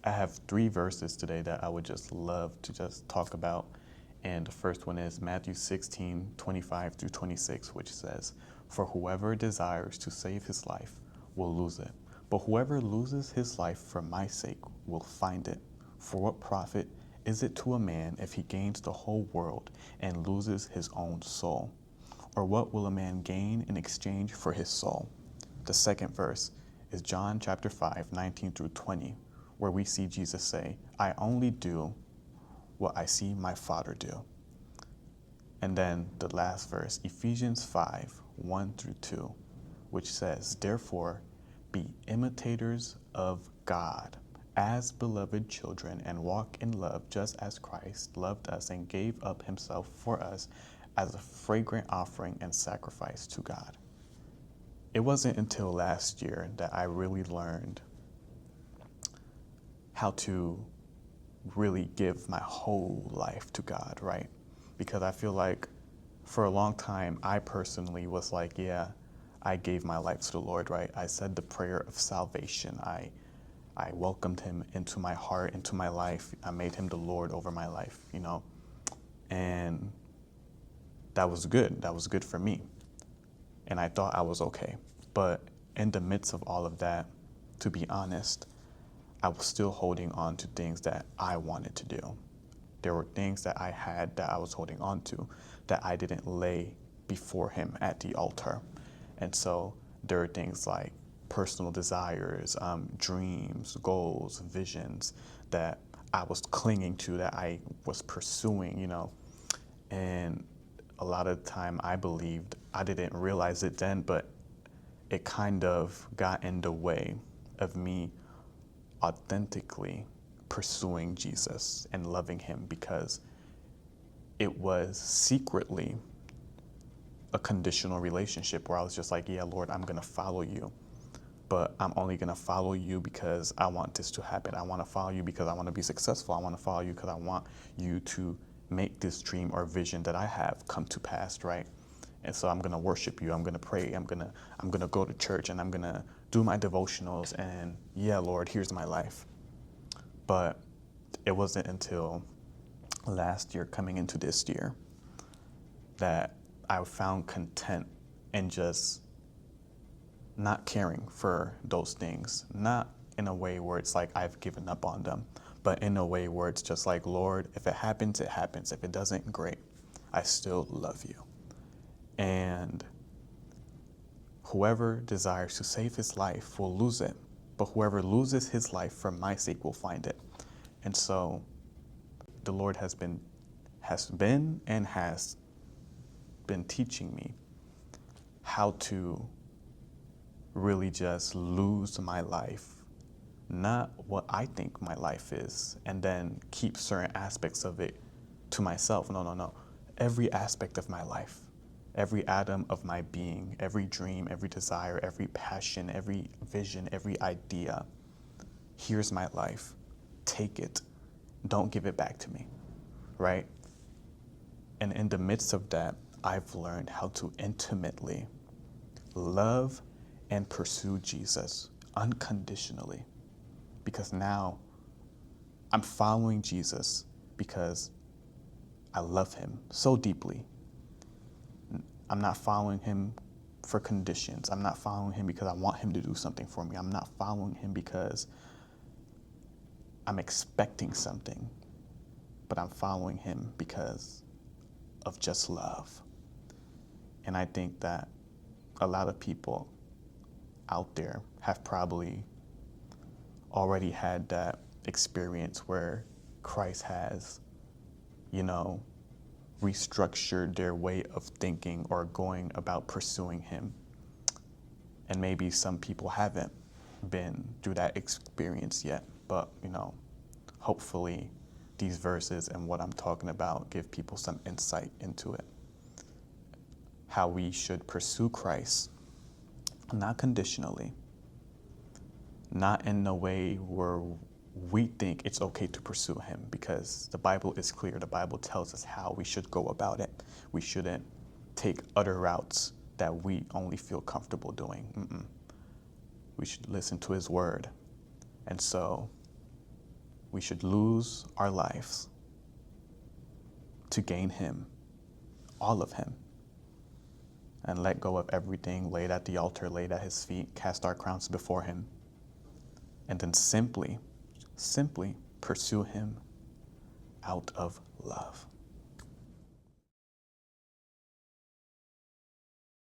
I have 3 verses today that I would just love to just talk about. And the first one is Matthew 16:25-26, which says, "For whoever desires to save his life will lose it. But whoever loses his life for my sake will find it. For what profit is it to a man if he gains the whole world and loses his own soul? Or what will a man gain in exchange for his soul?" The second verse is John chapter 5:19-20, where we see Jesus say, "I only do what I see my Father do." And then the last verse, Ephesians 5:1-2, which says, "Therefore, be imitators of God as beloved children and walk in love just as Christ loved us and gave up himself for us as a fragrant offering and sacrifice to God." It wasn't until last year that I really learned how to really give my whole life to God, right? Because I feel like for a long time, I personally was like, yeah, I gave my life to the Lord, right? I said the prayer of salvation. I welcomed him into my heart, into my life. I made him the Lord over my life, and that was good. That was good for me. And I thought I was okay. But in the midst of all of that, to be honest, I was still holding on to things that I wanted to do. There were things that I had that I was holding on to that I didn't lay before him at the altar. And so there are things like personal desires, dreams, goals, visions that I was clinging to, that I was pursuing, and a lot of the time I believed, I didn't realize it then, but it kind of got in the way of me authentically pursuing Jesus and loving him, because it was secretly a conditional relationship where I was just like, yeah, Lord, I'm going to follow you, but I'm only going to follow you because I want this to happen. I want to follow you because I want to be successful. I want to follow you because I want you to make this dream or vision that I have come to pass, right? And so I'm going to worship you. I'm going to pray. I'm going to go to church, and I'm going to do my devotionals, and yeah, Lord, here's my life. But it wasn't until last year, coming into this year, that I found content in just not caring for those things. Not in a way where it's like I've given up on them, but in a way where it's just like, Lord, if it happens, it happens. If it doesn't, great. I still love you. And whoever desires to save his life will lose it, but whoever loses his life for my sake will find it. And so the Lord has been teaching me how to really just lose my life, not what I think my life is, and then keep certain aspects of it to myself. No. Every aspect of my life, every atom of my being, every dream, every desire, every passion, every vision, every idea. Here's my life. Take it. Don't give it back to me, right? And in the midst of that, I've learned how to intimately love and pursue Jesus unconditionally, because now I'm following Jesus because I love him so deeply. I'm not following him for conditions. I'm not following him because I want him to do something for me. I'm not following him because I'm expecting something, but I'm following him because of just love. And I think that a lot of people out there have probably already had that experience where Christ has, restructured their way of thinking or going about pursuing him. And maybe some people haven't been through that experience yet, but, hopefully these verses and what I'm talking about give people some insight into it. How we should pursue Christ, not conditionally, not in a way where we think it's okay to pursue him, because the Bible is clear. The Bible tells us how we should go about it. We shouldn't take other routes that we only feel comfortable doing. We should listen to his word. And so we should lose our lives to gain him, all of him, and let go of everything, laid at the altar, laid at his feet, cast our crowns before him, and then simply pursue him out of love.